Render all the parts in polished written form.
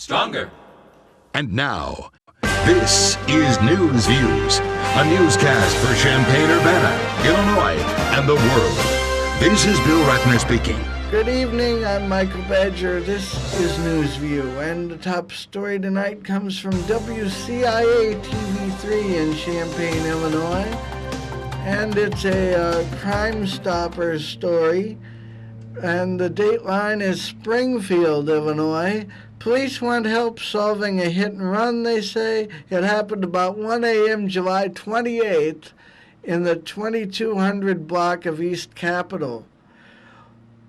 Stronger. And now, this is News Views, a newscast for Champaign-Urbana, Illinois, and the world. This is Bill Ratner speaking. Good evening, I'm Michael Badger. This is News View, and the top story tonight comes from WCIA TV3 in Champaign, Illinois, and it's a Crime Stoppers story, and the dateline is Springfield, Illinois. Police want help solving a hit and run, they say. It happened about 1 a.m. July 28th in the 2200 block of East Capitol.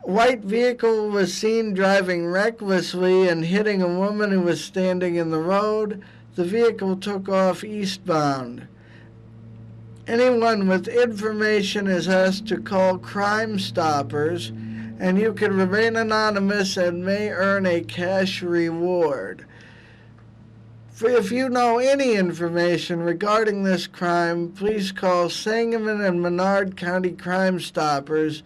A white vehicle was seen driving recklessly and hitting a woman who was standing in the road. The vehicle took off eastbound. Anyone with information is asked to call Crime Stoppers, and you can remain anonymous and may earn a cash reward. If you know any information regarding this crime, please call Sangamon and Menard County Crime Stoppers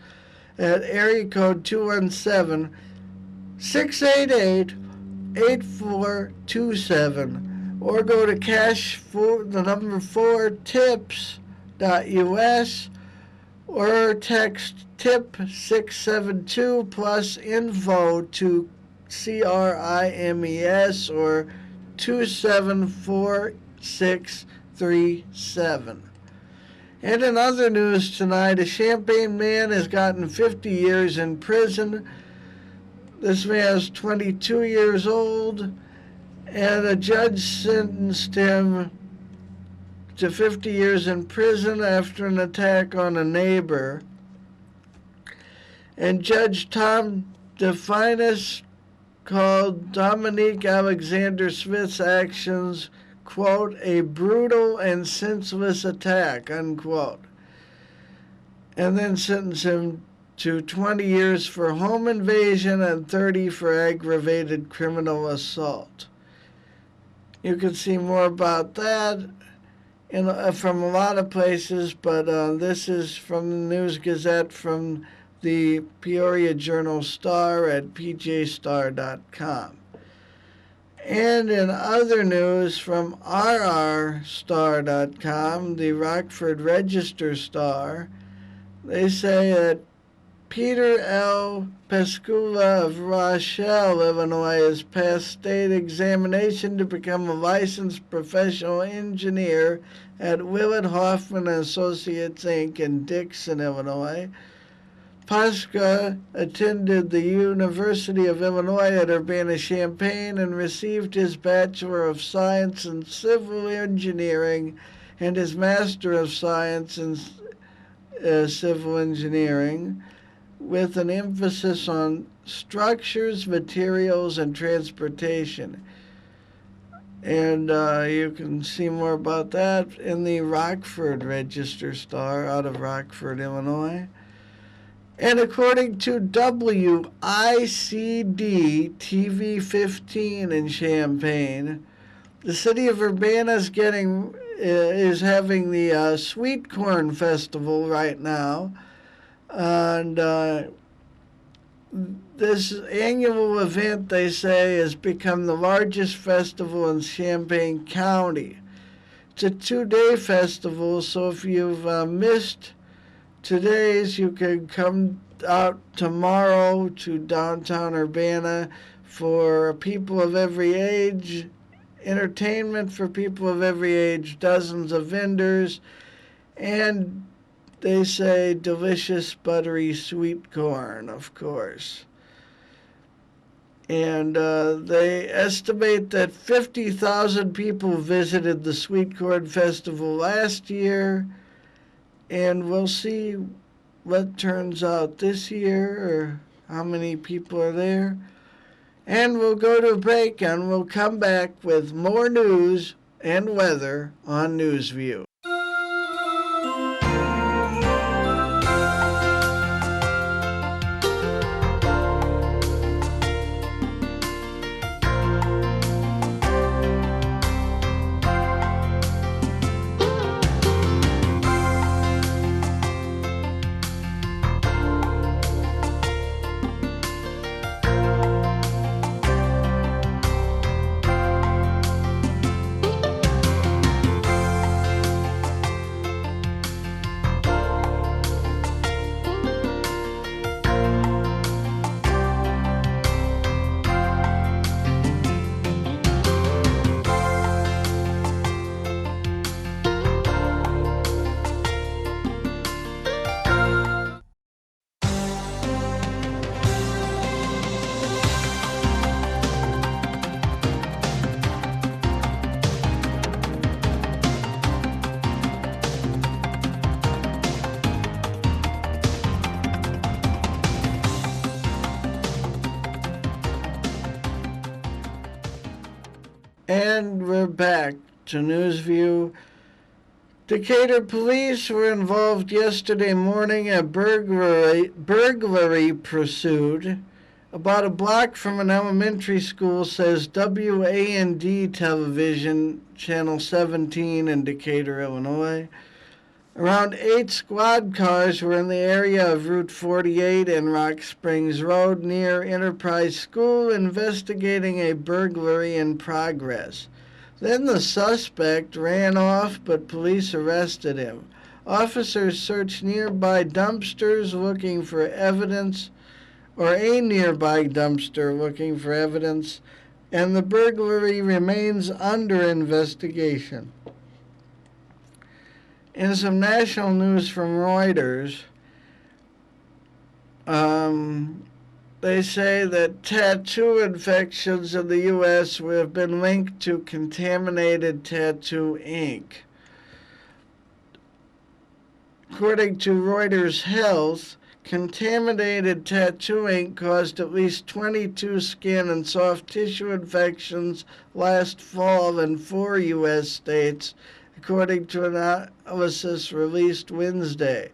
at area code 217-688-8427, or go to cash4tips.us, or text tip 672 plus info to CRIMES or 274637. And in other news tonight, a Champaign man has gotten 50 years in prison. This man is 22 years old, and a judge sentenced him to 50 years in prison after an attack on a neighbor. And Judge Tom DeFinis called Dominique Alexander Smith's actions, quote, a brutal and senseless attack, unquote, and then sentenced him to 20 years for home invasion and 30 for aggravated criminal assault. You can see more about that from a lot of places, but this is from the News Gazette from the Peoria Journal-Star at pjstar.com. And in other news from rrstar.com, the Rockford Register-Star, they say that Peter L. Pescula of Rochelle, Illinois, has passed state examination to become a licensed professional engineer at Willett Hoffman Associates, Inc. in Dixon, Illinois. Pasca attended the University of Illinois at Urbana-Champaign and received his Bachelor of Science in Civil Engineering and his Master of Science in Civil Engineering, with an emphasis on structures, materials, and transportation. And you can see more about that in the Rockford Register-Star out of Rockford, Illinois. And according to WICD TV 15 in Champaign, the city of Urbana is having the Sweet Corn Festival right now. And this annual event, they say, has become the largest festival in Champaign County. It's a 2-day festival, so if you've missed today's, you can come out tomorrow to downtown Urbana for people of every age, entertainment for people of every age, dozens of vendors, and they say delicious, buttery sweet corn, of course. And they estimate that 50,000 people visited the Sweet Corn Festival last year, and we'll see what turns out this year, or how many people are there. And we'll go to a break, and we'll come back with more news and weather on NewsView. And we're back to Newsview. Decatur police were involved yesterday morning in a burglary pursuit about a block from an elementary school, says WAND Television, Channel 17 in Decatur, Illinois. Around 8 squad cars were in the area of Route 48 and Rock Springs Road near Enterprise School investigating a burglary in progress. Then the suspect ran off, but police arrested him. Officers searched nearby dumpsters looking for evidence, or a nearby dumpster looking for evidence, and the burglary remains under investigation. In some national news from Reuters, they say that tattoo infections in the U.S. have been linked to contaminated tattoo ink. According to Reuters Health, contaminated tattoo ink caused at least 22 skin and soft tissue infections last fall in 4 U.S. states, according to an analysis released Wednesday.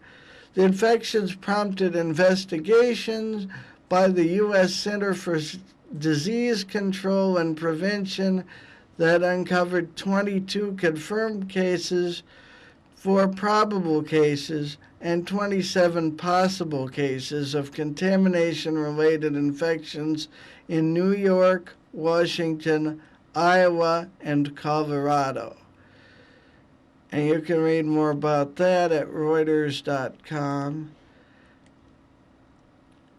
The infections prompted investigations by the U.S. Center for Disease Control and Prevention that uncovered 22 confirmed cases, 4 probable cases, and 27 possible cases of contamination-related infections in New York, Washington, Iowa, and Colorado. And you can read more about that at Reuters.com.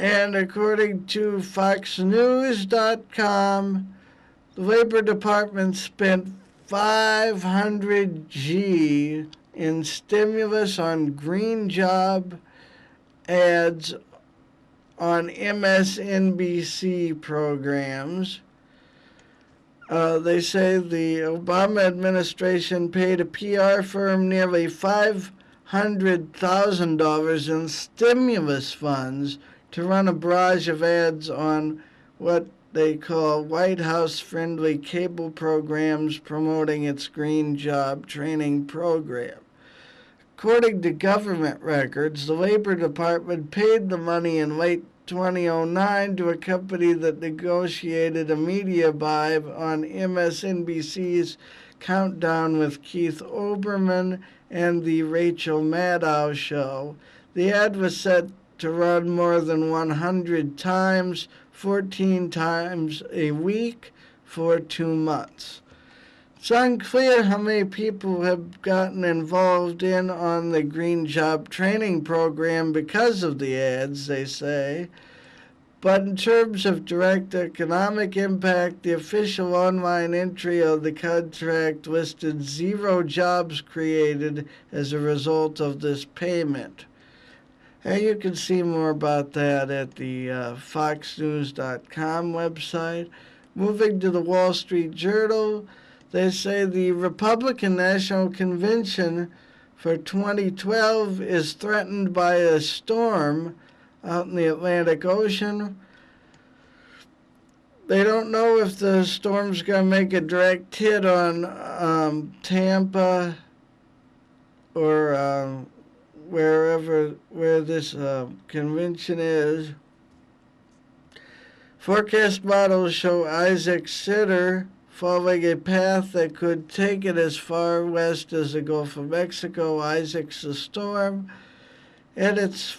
And according to FoxNews.com, the Labor Department spent $500 in stimulus on green job ads on MSNBC programs. They say the Obama administration paid a PR firm nearly $500,000 in stimulus funds to run a barrage of ads on what they call White House-friendly cable programs promoting its green job training program. According to government records, the Labor Department paid the money in late 2009 to a company that negotiated a media buy on MSNBC's Countdown with Keith Olbermann and the Rachel Maddow show. The ad was set to run more than 100 times, 14 times a week for 2 months. It's unclear how many people have gotten involved on the Green Job Training Program because of the ads, they say. But in terms of direct economic impact, the official online entry of the contract listed 0 jobs created as a result of this payment. And you can see more about that at the FoxNews.com website. Moving to the Wall Street Journal, they say the Republican National Convention for 2012 is threatened by a storm out in the Atlantic Ocean. They don't know if the storm's going to make a direct hit on Tampa or where this convention is. Forecast models show Isaac Sitter following a path that could take it as far west as the Gulf of Mexico. Isaac's a storm, and it's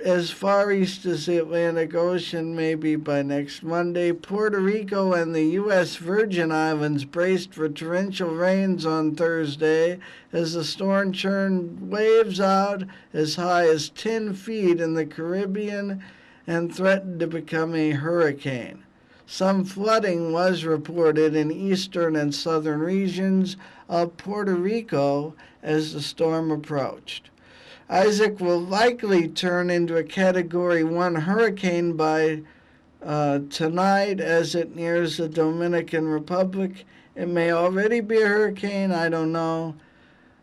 as far east as the Atlantic Ocean, maybe by next Monday. Puerto Rico and the U.S. Virgin Islands braced for torrential rains on Thursday as the storm churned waves out as high as 10 feet in the Caribbean and threatened to become a hurricane. Some flooding was reported in eastern and southern regions of Puerto Rico as the storm approached. Isaac will likely turn into a Category 1 hurricane by tonight as it nears the Dominican Republic. It may already be a hurricane, I don't know.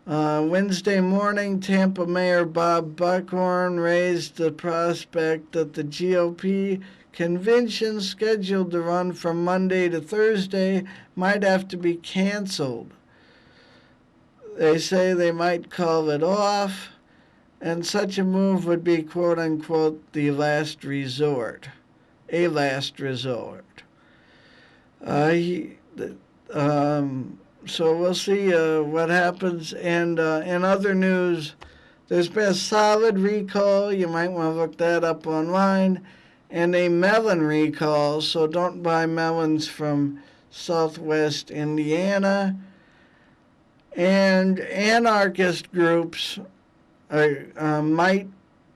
Wednesday morning, Tampa Mayor Bob Buckhorn raised the prospect that the GOP conventions scheduled to run from Monday to Thursday might have to be canceled. They say they might call it off, and such a move would be, quote-unquote, the last resort, a last resort. So we'll see what happens. And in other news, there's been a solid recall. You might want to look that up online. And a melon recall, so don't buy melons from Southwest Indiana. And anarchist groups might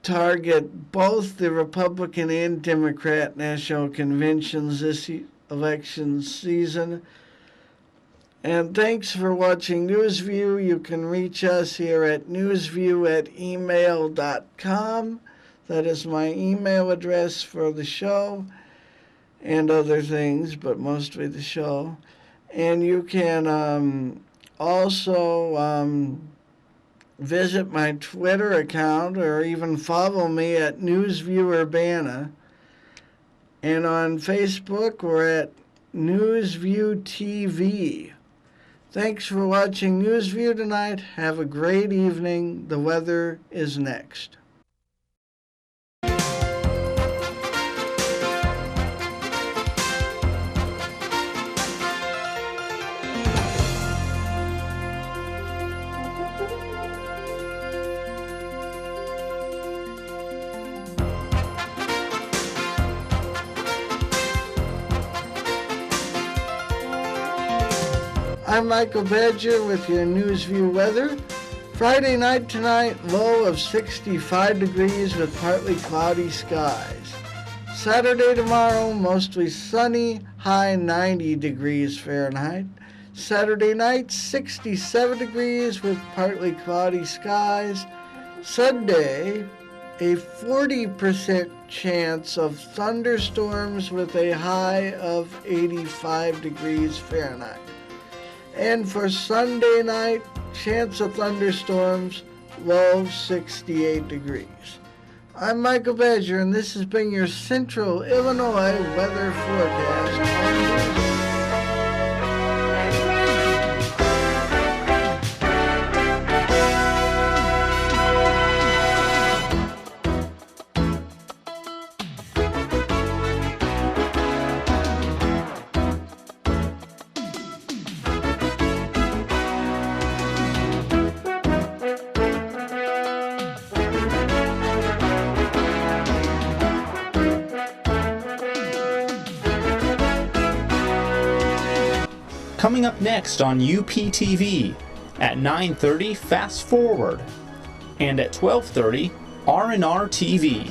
target both the Republican and Democrat national conventions this election season. And thanks for watching NewsView. You can reach us here at newsview@email.com. That is my email address for the show and other things, but mostly the show. And you can also visit my Twitter account or even follow me at NewsViewUrbana. And on Facebook, we're at NewsView TV. Thanks for watching NewsView tonight. Have a great evening. The weather is next. I'm Michael Badger with your NewsView weather. Friday night tonight, low of 65 degrees with partly cloudy skies. Saturday tomorrow, mostly sunny, high 90 degrees Fahrenheit. Saturday night, 67 degrees with partly cloudy skies. Sunday, a 40% chance of thunderstorms with a high of 85 degrees Fahrenheit. And for Sunday night, chance of thunderstorms, low 68 degrees. I'm Michael Badger, and this has been your Central Illinois weather forecast. Coming up next on UPTV at 9:30 Fast Forward and at 12:30 R&R TV.